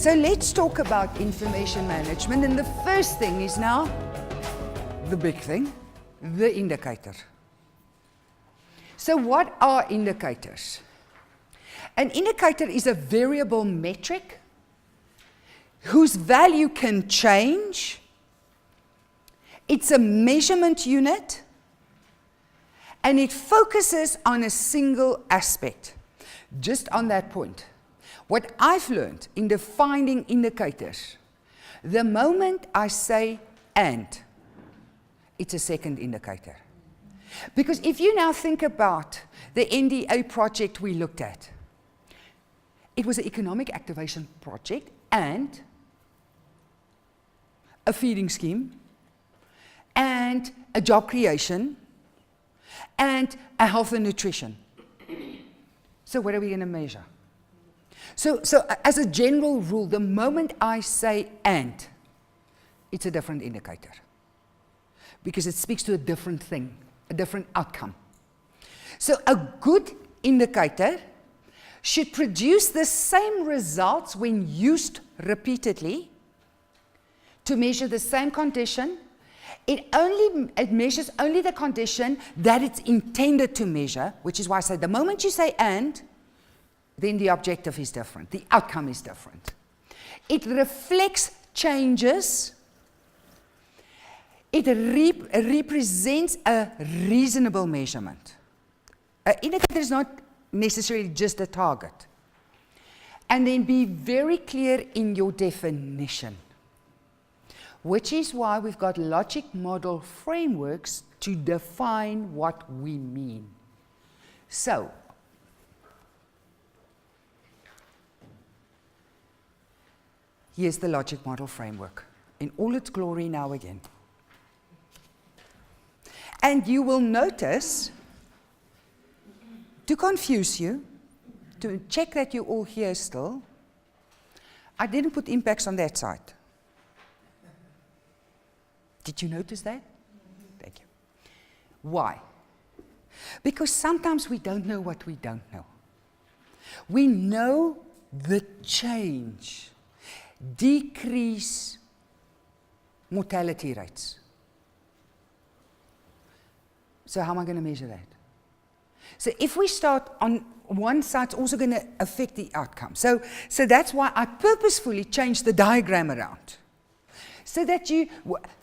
So let's talk about information management, and the first thing is now the big thing, the indicator. So what are indicators? An indicator is a variable metric whose value can change. It's a measurement unit, and it focuses on a single aspect. Just on that point, what I've learned in defining indicators, the moment I say "and," it's a second indicator. Because if you now think about the NDA project we looked at, it was an economic activation project and a feeding scheme and a job creation and a health and nutrition. So what are we going to measure? So as a general rule, the moment I say "and," it's a different indicator, because it speaks to a different thing, a different outcome. So a good indicator should produce the same results when used repeatedly to measure the same condition. It measures only the condition that it's intended to measure, which is why I say the moment you say "and," then the objective is different, the outcome is different. It reflects changes. It represents a reasonable measurement. An indicator is not necessarily just a target. And then be very clear in your definition, which is why we've got logic model frameworks to define what we mean. So, here's the logic model framework in all its glory now again. And you will notice, to confuse you, to check that you're all here still, I didn't put impacts on that side. Did you notice that? Thank you. Why? Because sometimes we don't know what we don't know. We know the change, decrease mortality rates. So how am I going to measure that? So if we start on one side, it's also going to affect the outcome. So that's why I purposefully changed the diagram around. So that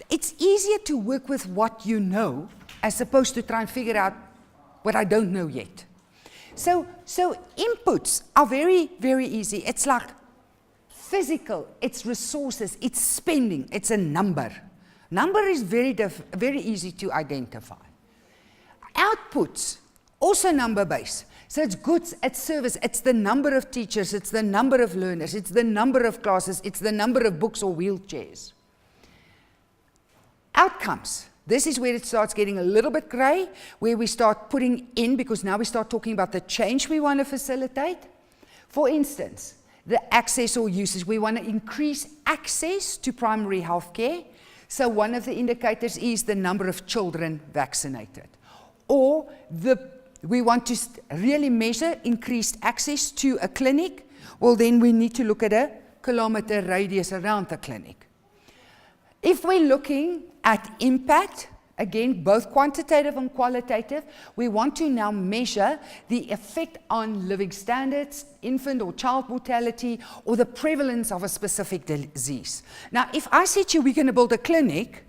it's easier to work with what you know as opposed to try and figure out what I don't know yet. So inputs are very, very easy. It's like physical, it's resources, it's spending, it's a number. Number is very easy to identify. Outputs, also number-based. So it's goods, it's service, it's the number of teachers, it's the number of learners, it's the number of classes, it's the number of books or wheelchairs. Outcomes. This is where it starts getting a little bit gray, where we start putting in, because now we start talking about the change we want to facilitate. For instance, the access or usage. We want to increase access to primary health care. So one of the indicators is the number of children vaccinated. Or we want to really measure increased access to a clinic. Well, then we need to look at a kilometer radius around the clinic. If we're looking at impact, again, both quantitative and qualitative, we want to now measure the effect on living standards, infant or child mortality, or the prevalence of a specific disease. Now, if I said to you we're going to build a clinic,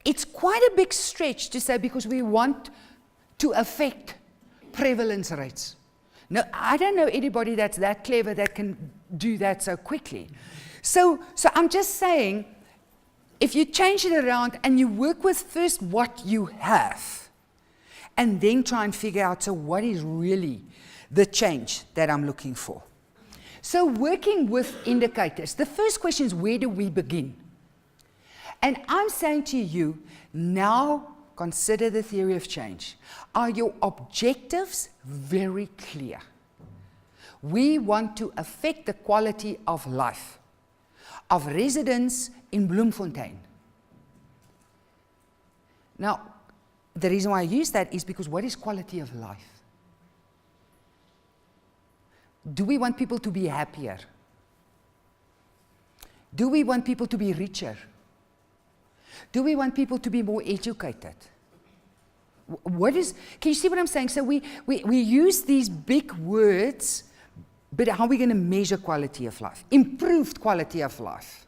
it's quite a big stretch to say because we want to affect prevalence rates. No, I don't know anybody that's that clever that can do that so quickly. So I'm just saying, if you change it around and you work with first what you have, and then try and figure out, so what is really the change that I'm looking for? So working with indicators, the first question is, where do we begin? And I'm saying to you, now consider the theory of change. Are your objectives very clear? We want to affect the quality of life of residents in Bloemfontein. Now, the reason why I use that is because what is quality of life? Do we want people to be happier? Do we want people to be richer? Do we want people to be more educated? Can you see what I'm saying? So we use these big words, but how are we going to measure quality of life? Improved quality of life.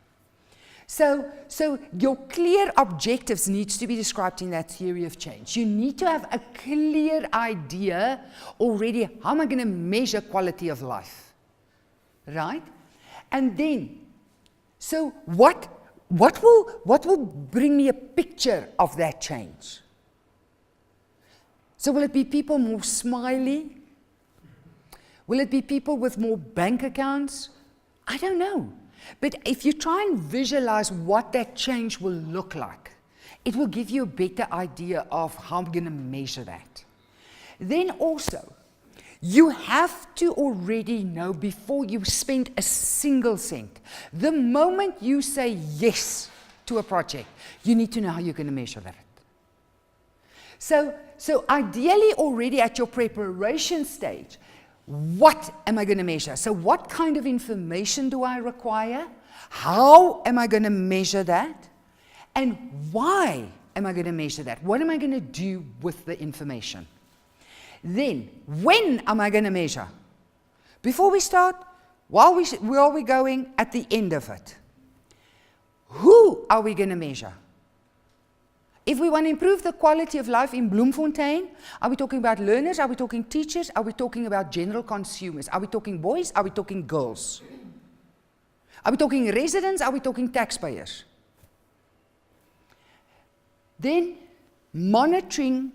So your clear objectives needs to be described in that theory of change. You need to have a clear idea already, how am I going to measure quality of life? Right? And then, so what will bring me a picture of that change? So will it be people more smiley? Will it be people with more bank accounts? I don't know. But if you try and visualize what that change will look like, it will give you a better idea of how I'm going to measure that. Then also, you have to already know before you spend a single cent. The moment you say yes to a project, you need to know how you're going to measure that. So ideally already at your preparation stage, what am I going to measure? So what kind of information do I require? How am I going to measure that? And why am I going to measure that? What am I going to do with the information? Then, when am I going to measure? Before we start, while we're going, at the end of it. Who are we going to measure? If we want to improve the quality of life in Bloemfontein, are we talking about learners? Are we talking teachers? Are we talking about general consumers? Are we talking boys? Are we talking girls? Are we talking residents? Are we talking taxpayers? Then, monitoring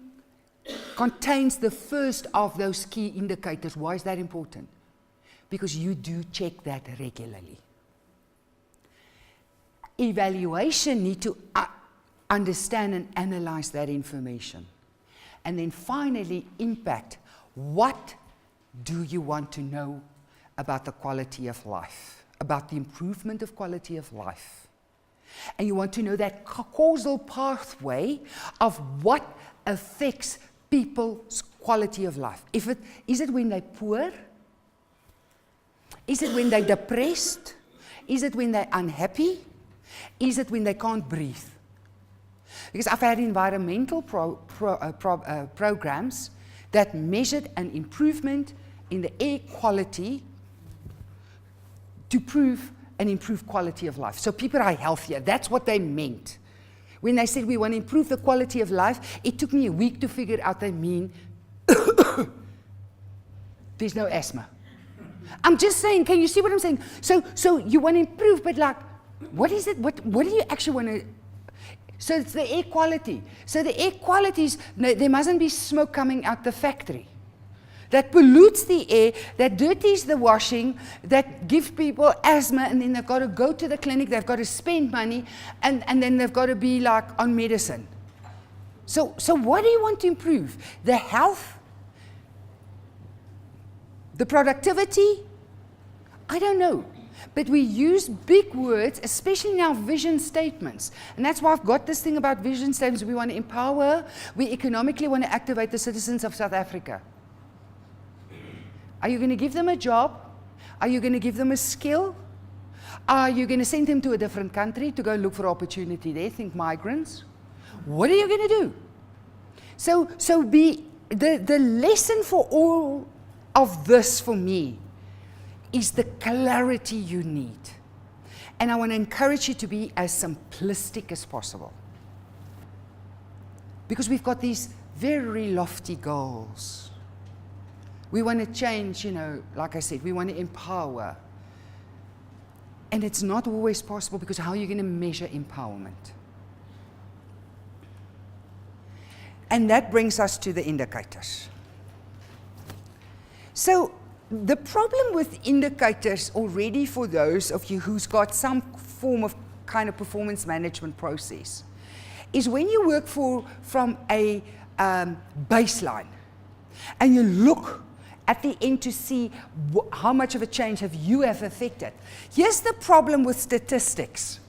contains the first of those key indicators. Why is that important? Because you do check that regularly. Evaluation needs to understand and analyze that information. And then finally, impact. What do you want to know about the quality of life, about the improvement of quality of life? And you want to know that causal pathway of what affects people's quality of life. Is it when they're poor? Is it when they're depressed? Is it when they're unhappy? Is it when they can't breathe? Because I've had environmental programs that measured an improvement in the air quality to prove an improved quality of life. So people are healthier. That's what they meant. When they said we want to improve the quality of life, it took me a week to figure out they mean there's no asthma. I'm just saying, can you see what I'm saying? So you want to improve, but like, what is it? What do you actually want to... So it's the air quality. So the air quality is, no, there mustn't be smoke coming out the factory. That pollutes the air, that dirties the washing, that gives people asthma, and then they've got to go to the clinic, they've got to spend money, and then they've got to be like on medicine. So what do you want to improve? The health? The productivity? I don't know. But we use big words, especially in our vision statements. And that's why I've got this thing about vision statements. We want to empower, we economically want to activate the citizens of South Africa. Are you going to give them a job? Are you going to give them a skill? Are you going to send them to a different country to go look for opportunity there? Think migrants. What are you going to do? So the lesson for all of this for me is the clarity you need. And I want to encourage you to be as simplistic as possible. Because we've got these very lofty goals. We want to change, like I said, we want to empower. And it's not always possible, because how are you going to measure empowerment? And that brings us to the indicators. So the problem with indicators already, for those of you who's got some form of kind of performance management process, is when you work from a baseline and you look at the end to see how much of a change you have affected. Here's the problem with statistics.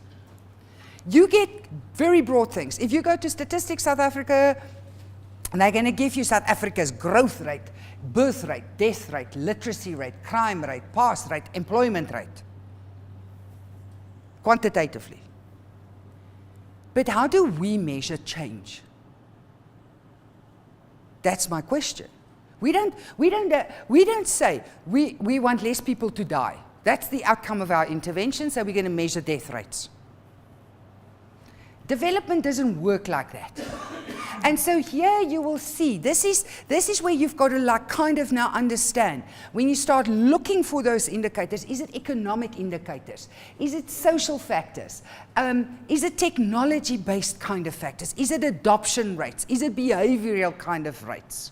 You get very broad things. If you go to Statistics South Africa, and they're going to give you South Africa's growth rate, birth rate, death rate, literacy rate, crime rate, pass rate, employment rate. quantitatively. But how do we measure change? That's my question. We don't say we want less people to die. That's the outcome of our intervention, so we're going to measure death rates. Development doesn't work like that. And so here you will see, this is where you've got to like kind of now understand, when you start looking for those indicators, is it economic indicators? Is it social factors? Is it technology-based kind of factors? Is it adoption rates? Is it behavioral kind of rates?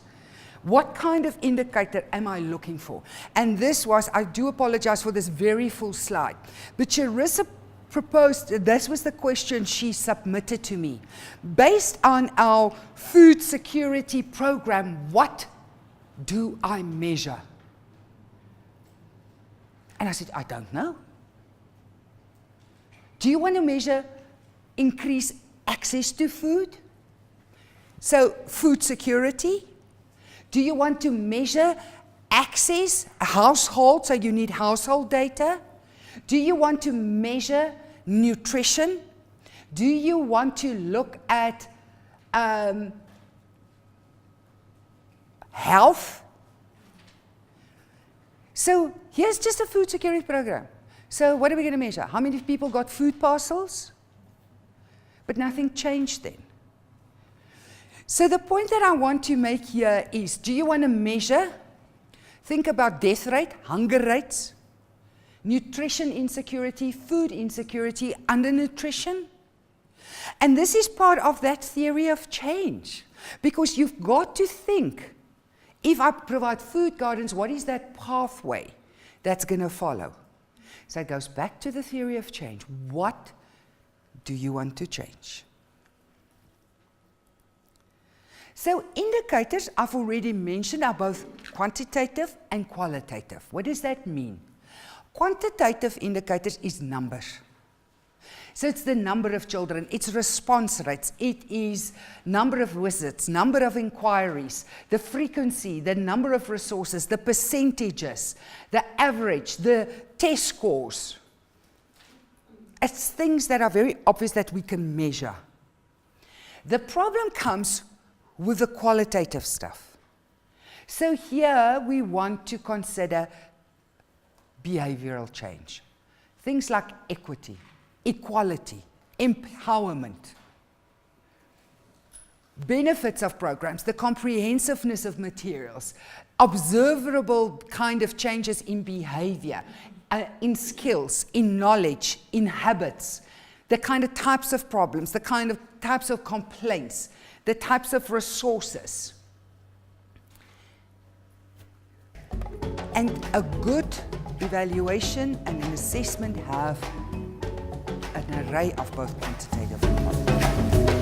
What kind of indicator am I looking for? And this was, I do apologize for this very full slide, but Charissa proposed, this was the question she submitted to me. Based on our food security program, what do I measure? And I said, I don't know. Do you want to measure increased access to food? So food security? Do you want to measure access, household, so you need household data? Do you want to measure nutrition? Do you want to look at health? So here's just a food security program. So what are we going to measure? How many people got food parcels? But nothing changed then. So the point that I want to make here is, do you want to measure? Think about death rate, hunger rates, nutrition insecurity, food insecurity, undernutrition. And this is part of that theory of change. Because you've got to think, if I provide food gardens, what is that pathway that's going to follow? So it goes back to the theory of change. What do you want to change? So indicators, I've already mentioned, are both quantitative and qualitative. What does that mean? Quantitative indicators is numbers. So it's the number of children, it's response rates, it is number of visits, number of inquiries, the frequency, the number of resources, the percentages, the average, the test scores. It's things that are very obvious that we can measure. The problem comes with the qualitative stuff. So here we want to consider behavioral change. Things like equity, equality, empowerment, benefits of programs, the comprehensiveness of materials, observable kind of changes in behavior, in skills, in knowledge, in habits, the kind of types of problems, the kind of types of complaints, the types of resources. And a good evaluation and an assessment have an array of both quantitative and qualitative.